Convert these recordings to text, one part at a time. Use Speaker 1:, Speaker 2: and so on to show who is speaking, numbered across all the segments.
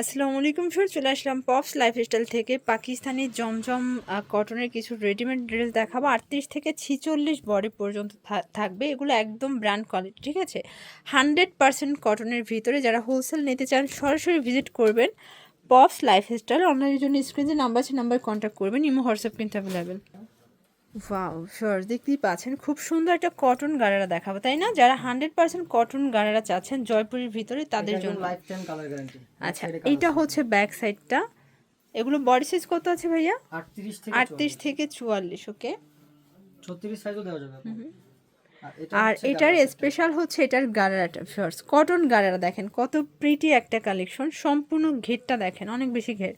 Speaker 1: আসসালামু আলাইকুম স্যার, চলে আসলাম পপস লাইফস্টাইল থেকে। পাকিস্তানি জমজম কটনের কিছু রেডিমেড ড্রেস দেখাবো। 38 থেকে 46 বডি পর্যন্ত থাকবে। এগুলো একদম ব্র্যান্ড কোয়ালিটি, ঠিক আছে। 100% কটনের ভিতরে। যারা হোলসেল নিতে চান সরাসরি ভিজিট করবেন পপস লাইফস্টাইল। অনলাইনের জন্য স্ক্রিনে নাম্বার আছে, নাম্বার কন্ট্যাক্ট করবেন। ইমো হোয়াটসঅ্যাপ কিন্তু অ্যাভেলেবেল। ওয়াও শিওর, দেখতেই পাচ্ছেন খুব সুন্দর একটা কটন গারারা দেখাবো, তাই না? যারা 100% কটন গারারা চাচ্ছেন জয়পুরের ভিতরে তাদের জন্য। আচ্ছা, এইটা হচ্ছে ব্যাক সাইডটা। এগুলো বডি সাইজ কত আছে ভাইয়া? 38 থেকে 44। ওকে,
Speaker 2: 36 সাইজও দেওয়া যাবে।
Speaker 1: আর এটার স্পেশাল হচ্ছে এটার গারারাটা। ফার্স্ট কটন গারারা দেখেন কত প্রিটি একটা কালেকশন। সম্পূর্ণ ঘেরটা দেখেন, অনেক বেশি ঘের।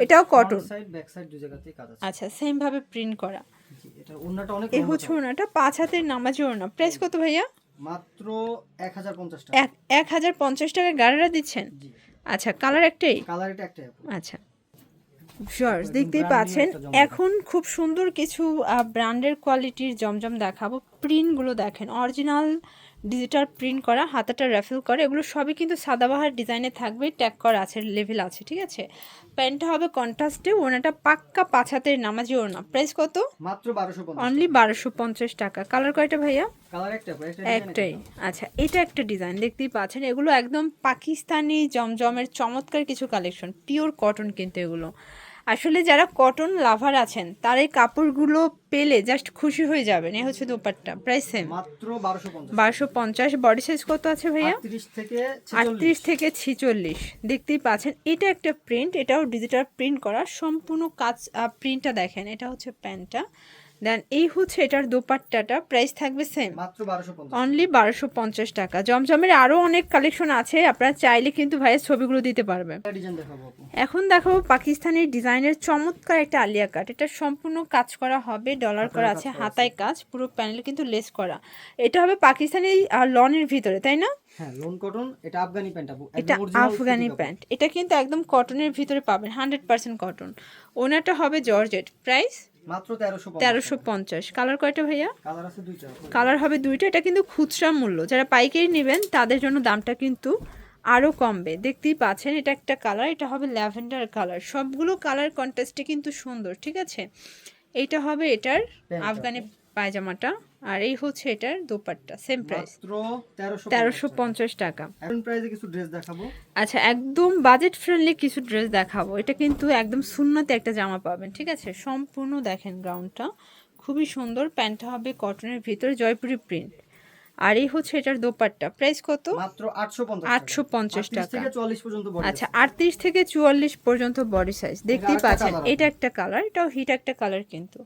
Speaker 1: এটাও কটন,
Speaker 2: সাইড ব্যাক সাইড দুই জায়গাতেই কাজ আছে।
Speaker 1: আচ্ছা, সেম ভাবে প্রিন্ট করা।
Speaker 2: এটা ওন্নাটা অনেক
Speaker 1: এই হচ্ছে ওন্নাটা, 5 হাতের নামাজি ওন্না। প্রাইস কত ভাইয়া?
Speaker 2: মাত্র 1050 টাকা।
Speaker 1: 1050 টাকা গারারা দিচ্ছেন? আচ্ছা, কালার একটাই?
Speaker 2: কালার এটা একটাই।
Speaker 1: আচ্ছা ভিউয়ার্স, দেখতেই পাচ্ছেন এখন খুব সুন্দর কিছু ব্র্যান্ডের কোয়ালিটির জমজম দেখাবো। প্রিন্টগুলো দেখেন, অরিজিনাল ডিজিটাল প্রিন্ট করা, হাতাটা র্যাফেল করে। এগুলো সবই কিন্তু সাদাবাহার ডিজাইনে থাকবে, ট্যাগ করা আছে, লেভেল আছে, ঠিক আছে। প্যান্টটা হবে কন্ট্রাস্টে, ওনাটা পাক্কা 5 হাতের নামাজি ওনা। প্রাইস কত?
Speaker 2: মাত্র 1250।
Speaker 1: অনলি 1250 টাকা। কালার কয়টা ভাইয়া?
Speaker 2: কালার
Speaker 1: একটাই। আচ্ছা, এটা একটা ডিজাইন দেখতেই পাচ্ছেন। এগুলো একদম পাকিস্তানি জমজমের চমৎকার কিছু কালেকশন, পিওর কটন কিন্তু এগুলো। আসলে যারা কটন লাভার আছেন তার এই কাপড়গুলো পেলে জাস্ট খুশি হয়ে যাবেন। এই হচ্ছে দোপাট্টা, প্রাইস সেম
Speaker 2: মাত্র 1250।
Speaker 1: 1250। বডি সাইজ কত আছে ভাইয়া? 38 থেকে 46। দেখতেই পাচ্ছেন এটা একটা প্রিন্ট, এটাও ডিজিটাল প্রিন্ট করা, সম্পূর্ণ কাজ। প্রিন্টটা দেখেন, এটা হচ্ছে প্যান্টটা। দেন এই হচ্ছে এটার দোপাট্টাটা। প্রাইস থাকবে সেম,
Speaker 2: মাত্র 1250।
Speaker 1: অনলি 1250 টাকা। জমজমের আরও অনেক কালেকশন আছে, আপনারা চাইলে কিন্তু ভাইয়ের ছবিগুলো দিতে পারবেন। এখন দেখাবো পাকিস্তানি ডিজাইনের চমৎকার একটা আলিয়া কাট। এটা সম্পূর্ণ কাজ করা হবে, ডলার করা আছে, হাতায় কাজ, পুরো প্যানেল কিন্তু লেস করা। এটা হবে পাকিস্তানি লনের ভিতরে, তাই না?
Speaker 2: হ্যাঁ, লোন কটন। এটা আফগানি প্যান্ট আপু,
Speaker 1: এটা আফগানি প্যান্ট। এটা কিন্তু একদম কটনের ভিতরে পাবেন, 100% কটন। ওনাটা হবে জর্জেট। প্রাইস
Speaker 2: মাত্র
Speaker 1: 1350। কালার কয়টা ভাইয়া?
Speaker 2: কালার আছে দুইটা।
Speaker 1: কালার হবে দুইটা। এটা কিন্তু খুচরা মূল্য, যারা পাইকারি নেবেন তাদের জন্য দামটা কিন্তু আরও কমবে। দেখতেই পাচ্ছেন এটা একটা কালার, এটা হবে ল্যাভেন্ডার কালার। সবগুলো কালার কন্ট্রাস্টে কিন্তু সুন্দর, ঠিক আছে। এইটা হবে এটার আফগানি পায়জামাটা, আর এই হচ্ছে এটার দোপাট্টা। সেম প্রাইস,
Speaker 2: মাত্র
Speaker 1: 1350 টাকা।
Speaker 2: এখন প্রাইসে কিছু ড্রেস দেখাবো।
Speaker 1: আচ্ছা, একদম বাজেট ফ্রেন্ডলি কিছু ড্রেস দেখাবো। এটা কিন্তু একদম সুন্নতে একটা জামা পাবেন, ঠিক আছে। সম্পূর্ণ দেখেন গ্রাউন্ডটা খুবই সুন্দর। প্যান্টটা হবে কটনের ভিতরে, জয়পুরি প্রিন্ট। আর এই হচ্ছে এটার দোপাট্টা। প্রাইস কত?
Speaker 2: মাত্র
Speaker 1: 850 টাকা।
Speaker 2: 40 পর্যন্ত বডি।
Speaker 1: আচ্ছা, 38 থেকে 44 পর্যন্ত বডি সাইজ। দেখতেই পাচ্ছেন এটা একটা কালার, এটাও হিট একটা কালার কিন্তু।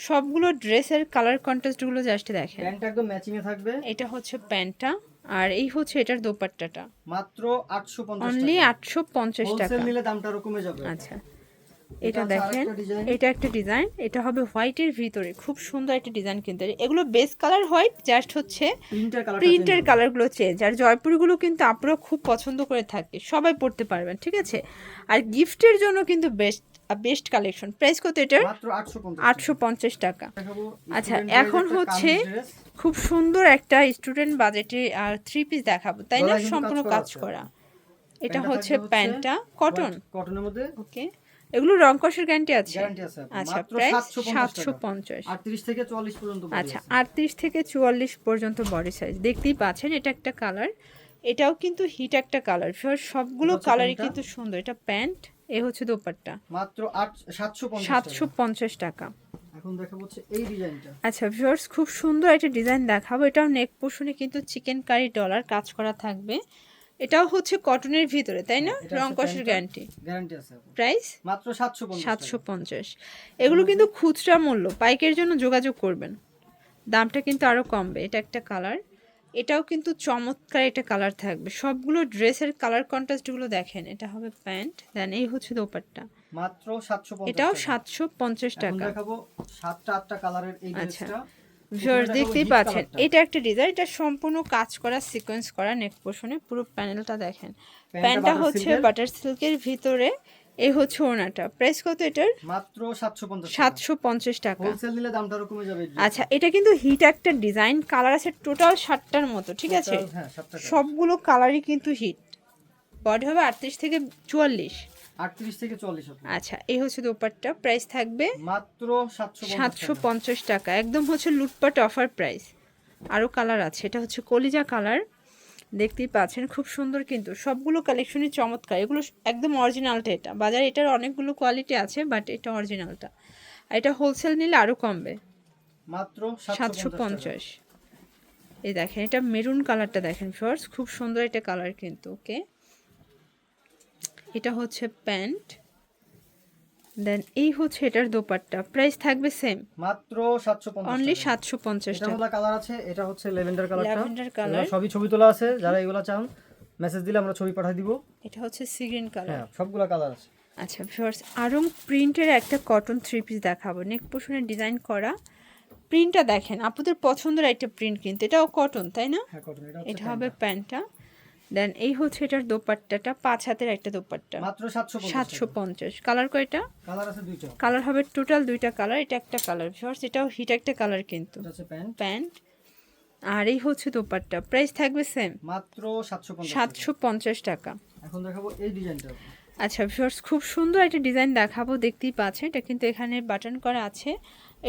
Speaker 1: সবগুলো ড্রেসের কালার কন্ট্রাস্টগুলো জাস্ট দেখেন।
Speaker 2: প্যান্ট একদম ম্যাচিং এ থাকবে।
Speaker 1: এটা হচ্ছে প্যান্টটা, আর এই হচ্ছে এটার দোপাট্টাটা।
Speaker 2: মাত্র 850
Speaker 1: অনলি
Speaker 2: টাকা।
Speaker 1: 850 টাকা।
Speaker 2: হোলসেল নিলে দামটা আরো কমে যাবে।
Speaker 1: আচ্ছা, এটা দেখেন, এটা একটা ডিজাইন। এটা হবে হোয়াইটের ভিতরে, খুব সুন্দর একটা ডিজাইন কিন্তু। এগুলো বেস কালার হোয়াইট, জাস্ট হচ্ছে প্রিন্টের কালারগুলো চেঞ্জ। আর জয়পুরগুলো কিন্তু আপনারা খুব পছন্দ করে থাকে, সবাই পড়তে পারবেন, ঠিক আছে। আর গিফটের জন্য কিন্তু বেস্ট কালেকশন। প্রাইস কত এটার?
Speaker 2: মাত্র
Speaker 1: 850 টাকা। আচ্ছা, এখন হচ্ছে খুব সুন্দর একটা স্টুডেন্ট বাজেটে আর 3 পিস দেখাবো, তাই না? সম্পূর্ণ কাজ করা। এটা হচ্ছে প্যান্টটা
Speaker 2: কটনের মধ্যে।
Speaker 1: ওকে, এগুলো রং কষের গ্যারান্টি আছে? আচ্ছা, প্রাইস 750।
Speaker 2: 38 থেকে 40 পর্যন্ত বডি।
Speaker 1: আচ্ছা, 38 থেকে 44 পর্যন্ত বডি সাইজ। দেখতেই পাচ্ছেন এটা একটা কালার, এটাও কিন্তু হিট একটা কালার। সবগুলো কালারই কিন্তু সুন্দর। এটা প্যান্ট, এ হচ্ছে দোপাট্টা।
Speaker 2: মাত্র
Speaker 1: 750 টাকা।
Speaker 2: এখন দেখাবো হচ্ছে এই ডিজাইনটা।
Speaker 1: আচ্ছা ভিউয়ার্স, খুব সুন্দর একটা ডিজাইন দেখাবো। এটাও নেক পোর্শনে কিন্তু চিকেন কারি ডলার কাজ করা থাকবে। এটাও হচ্ছে কটনের ভিতরে, তাই না? রং কষের গ্যারান্টি
Speaker 2: আছে।
Speaker 1: প্রাইস
Speaker 2: মাত্র
Speaker 1: 750। এগুলো কিন্তু খুচরা মূল্য, পাইকের জন্য যোগাযোগ করবেন, দামটা কিন্তু আরো কমবে। এটা একটা কালার, এটাও কিন্তু চমৎকার একটা কালার থাকবে। সবগুলো ড্রেসের কালার কন্ট্রাস্টগুলো দেখেন। এটা হবে প্যান্ট, দেন এই হচ্ছে দোপাট্টা।
Speaker 2: মাত্র 750।
Speaker 1: এটাও 750 টাকা।
Speaker 2: এখন দেখাবো 7টা 8টা কালারের এই ড্রেসটা।
Speaker 1: ভিউয়ার্স, দেখতেই পাচ্ছেন এটা একটা ডিজাইন। এটা সম্পূর্ণ কাজ করা, সিকোয়েন্স করা নেক পোর্শনে। পুরো প্যানেলটা দেখেন। প্যান্টটা হচ্ছে বাটার সিল্কের ভিতরে, এই হচ্ছে ওড়নাটা। প্রাইস কত এটার?
Speaker 2: মাত্র
Speaker 1: 750 টাকা।
Speaker 2: হোলসেল নিলে দামটা আরো কমে যাবে।
Speaker 1: আচ্ছা, এটা কিন্তু হিট একটা ডিজাইন, কালার আছে টোটাল 7টার মতো, ঠিক আছে।
Speaker 2: হ্যাঁ, 7টা
Speaker 1: সবগুলো কালারই কিন্তু হিট। বডি হবে 38 থেকে 44।
Speaker 2: 38 থেকে 40 আপু।
Speaker 1: আচ্ছা, এই হচ্ছে দোপাট্টা, প্রাইস থাকবে
Speaker 2: মাত্র
Speaker 1: 750 টাকা, একদম হচ্ছে লুটপাট অফার প্রাইস। আরও কালার আছে, এটা হচ্ছে কলিজা কালার, দেখতেই পাচ্ছেন খুব সুন্দর, কিন্তু সবগুলো কালেকশনই চমৎকার, এগুলো একদম অরিজিনালটা। এটা বাজারে এটার অনেকগুলো কোয়ালিটি আছে, বাট এটা অরিজিনালটা। আর এটা হোলসেল নিলে আরও কমবে,
Speaker 2: মাত্র
Speaker 1: 750। এই দেখেন, এটা মেরুন কালারটা দেখেন ফ্রেন্ডস, খুব সুন্দর এটা কালার কিন্তু। ওকে, এটা হচ্ছে প্যান্ট, দেন এই হচ্ছে এটার দোপাট্টা, প্রাইস থাকবে সেম,
Speaker 2: মাত্র 750
Speaker 1: অনলি
Speaker 2: টাকা।
Speaker 1: 750
Speaker 2: এটা
Speaker 1: টাকা।
Speaker 2: হলো কালার আছে, এটা হচ্ছে ল্যাভেন্ডার কালারটা।
Speaker 1: ল্যাভেন্ডার কালার,
Speaker 2: সবই ছবি তোলা আছে, যারা এগুলা চান মেসেজ দিলে আমরা ছবি পাঠিয়ে দিব।
Speaker 1: এটা হচ্ছে সি গ্রিন কালার।
Speaker 2: হ্যাঁ, সবগুলা কালার আছে।
Speaker 1: আচ্ছা ভিউয়ার্স, আরং প্রিন্টের একটা কটন থ্রি পিস দেখাবো, নেক পোর্শনে ডিজাইন করা। প্রিন্টটা দেখেন, আপনাদের পছন্দের একটা প্রিন্ট, কিন্তু এটাও কটন, তাই না?
Speaker 2: হ্যাঁ, কটন।
Speaker 1: এটা হবে প্যান্টটা, দেন এই হচ্ছে এটার দোপাট্টাটা, 5 হাতের একটা দোপাট্টা,
Speaker 2: মাত্র 750।
Speaker 1: 750। কালার কয়টা?
Speaker 2: কালার আছে দুইটা।
Speaker 1: কালার হবে টোটাল দুইটা কালার, এটা একটা কালার ভিউয়ার্স, এটাও হিট একটা কালার কিন্তু।
Speaker 2: এটা হচ্ছে প্যান্ট।
Speaker 1: প্যান্ট, আর এই হচ্ছে দোপাট্টা, প্রাইস থাকবে সেম,
Speaker 2: মাত্র 750।
Speaker 1: 750 টাকা।
Speaker 2: এখন দেখাবো এই ডিজাইনটা।
Speaker 1: আচ্ছা ভিউয়ার্স, খুব সুন্দর একটা ডিজাইন দেখাবো, দেখতেই পাচ্ছেন, এটা কিন্তু এখানে বাটন করা আছে,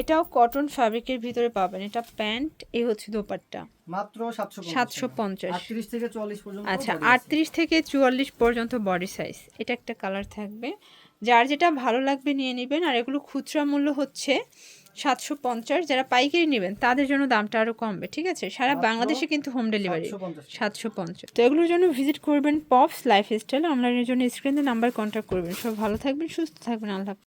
Speaker 1: এটাও কটন ফ্যাব্রিকের ভিতরে পাবেন। এটা প্যান্ট, এই হচ্ছে দোপাট্টা,
Speaker 2: মাত্র 750।
Speaker 1: 750।
Speaker 2: 38 থেকে 40 পর্যন্ত।
Speaker 1: আচ্ছা, 38 থেকে 44 পর্যন্ত বডি সাইজ। এটা একটা কালার থাকবে, যার যেটা ভালো লাগবে নিয়ে নেবেন। আর এগুলো খুচরা মূল্য হচ্ছে 750, যারা পাইকারি নেবেন তাদের জন্য দামটা আরও কমবে, ঠিক আছে? সারা বাংলাদেশে কিন্তু হোম ডেলিভারি 750। তো এগুলোর জন্য ভিজিট করবেন পপস লাইফস্টাইল, অনলাইনের জন্য স্ক্রিনে নাম্বার কন্ট্যাক্ট করবেন। সব ভালো থাকবেন, সুস্থ থাকবেন, আল্লাহ হাফেজ।